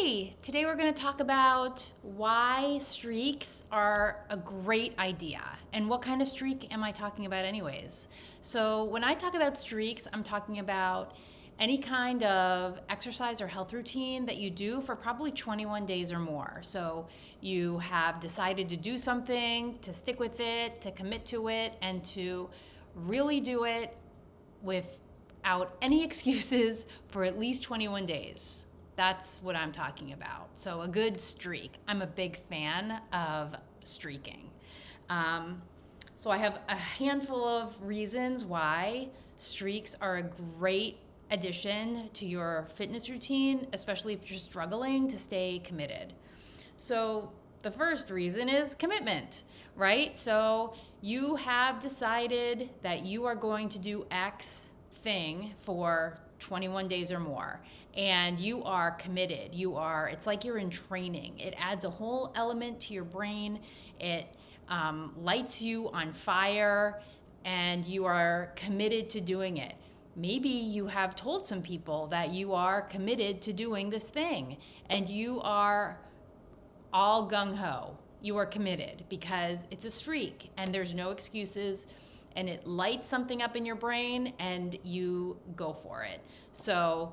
Hey, today we're going to talk about why streaks are a great idea and what kind of streak am I talking about anyways. So when I talk about streaks, I'm talking about any kind of exercise or health routine that you do for probably 21 days or more. So you have decided to do something, to stick with it, to commit to it, and to really do it without any excuses for at least 21 days. That's what I'm talking about. So a good streak. I'm a big fan of streaking. So I have a handful of reasons why streaks are a great addition to your fitness routine, especially if you're struggling to stay committed. So the first reason is commitment, right? So you have decided that you are going to do X thing for 21 days or more, and you are committed. It's like you're in training. It adds a whole element to your brain. It lights you on fire, and you are committed to doing it. Maybe you have told some people that you are committed to doing this thing, and you are all gung-ho. You are committed because it's a streak, and there's no excuses, and it lights something up in your brain, and you go for it. So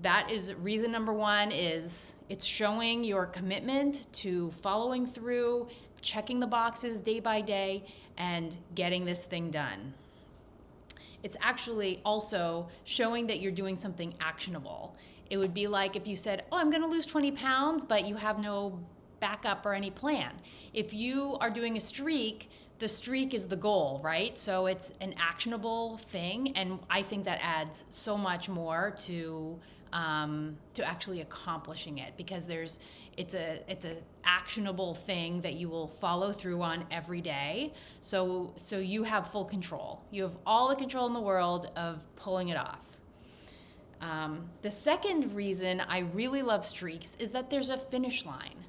that is reason number one, is it's showing your commitment to following through, checking the boxes day by day, and getting this thing done. It's actually also showing that you're doing something actionable. It would be like if you said, I'm going to lose 20 pounds, but you have no backup or any plan. If you are doing a streak, the streak is the goal, right? So it's an actionable thing, and I think that adds so much more to actually accomplishing it, because it's a actionable thing that you will follow through on every day. So you have full control. You have all the control in the world of pulling it off. The second reason I really love streaks is that there's a finish line.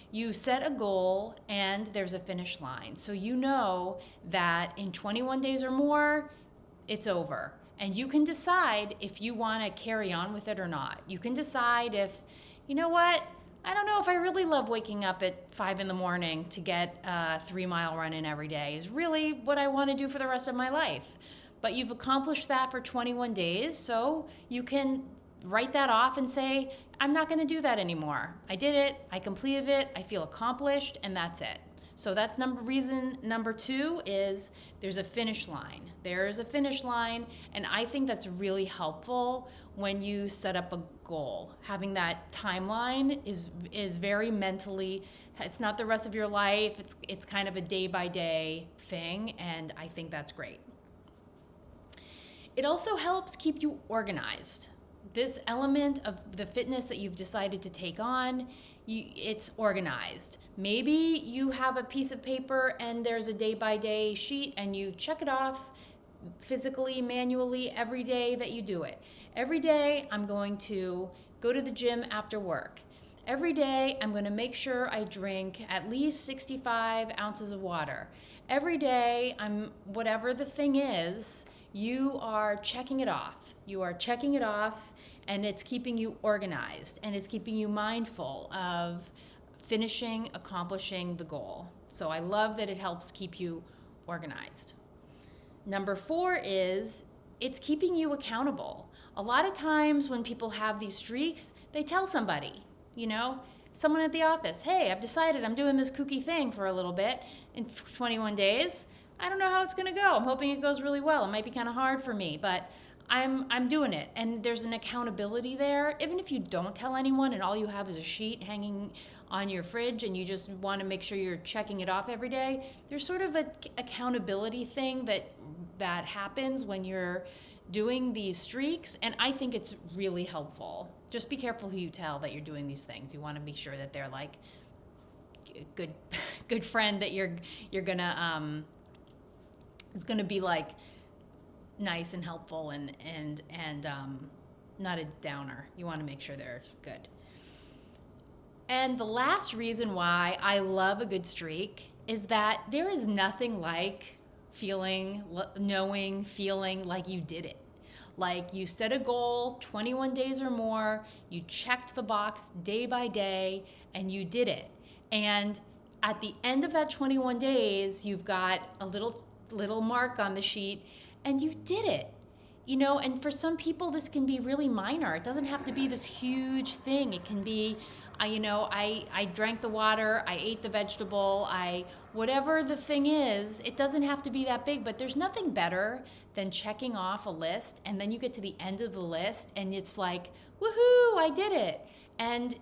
You set a goal and there's a finish line. So you know that in 21 days or more, it's over. And you can decide if you want to carry on with it or not. You can decide if, you know what, I don't know if I really love waking up at 5 a.m. to get a 3-mile run in every day is really what I want to do for the rest of my life. But you've accomplished that for 21 days, so you can write that off and say, I'm not going to do that anymore. I did it, I completed it, I feel accomplished, and that's it. So that's reason number two, is there's a finish line. There's a finish line, and I think that's really helpful when you set up a goal. Having that timeline is very mentally, it's not the rest of your life, it's kind of a day-by-day thing, and I think that's great. It also helps keep you organized. This element of the fitness that you've decided to take on, it's organized. Maybe you have a piece of paper and there's a day-by-day sheet, and you check it off physically, manually, every day that you do it. Every day I'm going to go to the gym after work. Every day I'm going to make sure I drink at least 65 ounces of water. Every day, whatever the thing is, you are checking it off. You are checking it off, and it's keeping you organized, and it's keeping you mindful of accomplishing the goal. So I love that it helps keep you organized. Number 4 is it's keeping you accountable. A lot of times when people have these streaks, they tell somebody, someone at the office, hey, I've decided I'm doing this kooky thing for a little bit in 21 days. I don't know how it's going to go. I'm hoping it goes really well. It might be kind of hard for me, but I'm doing it. And there's an accountability there. Even if you don't tell anyone and all you have is a sheet hanging on your fridge and you just want to make sure you're checking it off every day, there's sort of an accountability thing that happens when you're doing these streaks, and I think it's really helpful. Just be careful who you tell that you're doing these things. You want to make sure that they're like a good friend that you're gonna it's gonna be like nice and helpful and not a downer. You want to make sure they're good. And the last reason why I love a good streak is that there is nothing like feeling like you did it. Like you set a goal, 21 days or more, you checked the box day by day, and you did it. And at the end of that 21 days, you've got a little mark on the sheet, and you did it. And for some people, this can be really minor. It doesn't have to be this huge thing. It can be, I drank the water, I ate the vegetable, whatever the thing is, it doesn't have to be that big, but there's nothing better than checking off a list, and then you get to the end of the list, and it's like, woohoo, I did it. And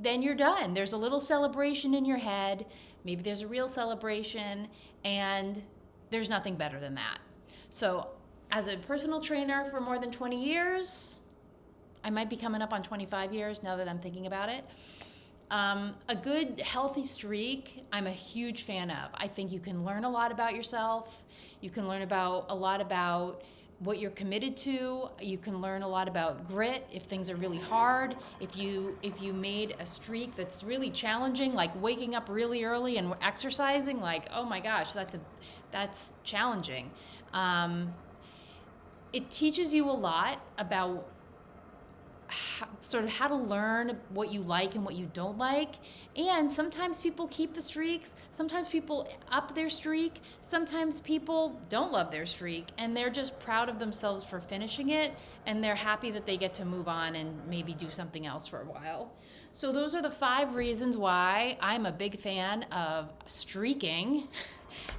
then you're done. There's a little celebration in your head. Maybe there's a real celebration, and there's nothing better than that. So as a personal trainer for more than 20 years, I might be coming up on 25 years now that I'm thinking about it. A good healthy streak, I'm a huge fan of. I think you can learn a lot about yourself. You can learn a lot about what you're committed to. You can learn a lot about grit if things are really hard. If you made a streak that's really challenging, like waking up really early and exercising, like, oh my gosh, that's challenging. It teaches you a lot about how to learn what you like and what you don't like. And sometimes people keep the streaks, sometimes people up their streak, sometimes people don't love their streak, and they're just proud of themselves for finishing it, and they're happy that they get to move on and maybe do something else for a while. So those are the 5 reasons why I'm a big fan of streaking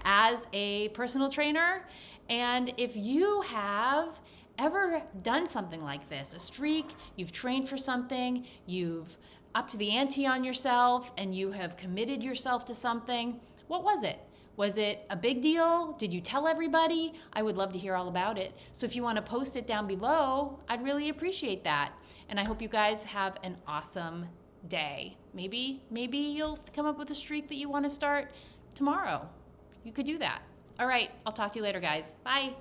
as a personal trainer. And if you have ever done something like this, a streak, you've trained for something, you've upped the ante on yourself, and you have committed yourself to something, what was it? Was it a big deal? Did you tell everybody? I would love to hear all about it. So if you want to post it down below, I'd really appreciate that. And I hope you guys have an awesome day. Maybe you'll come up with a streak that you want to start tomorrow. You could do that. All right, I'll talk to you later, guys. Bye.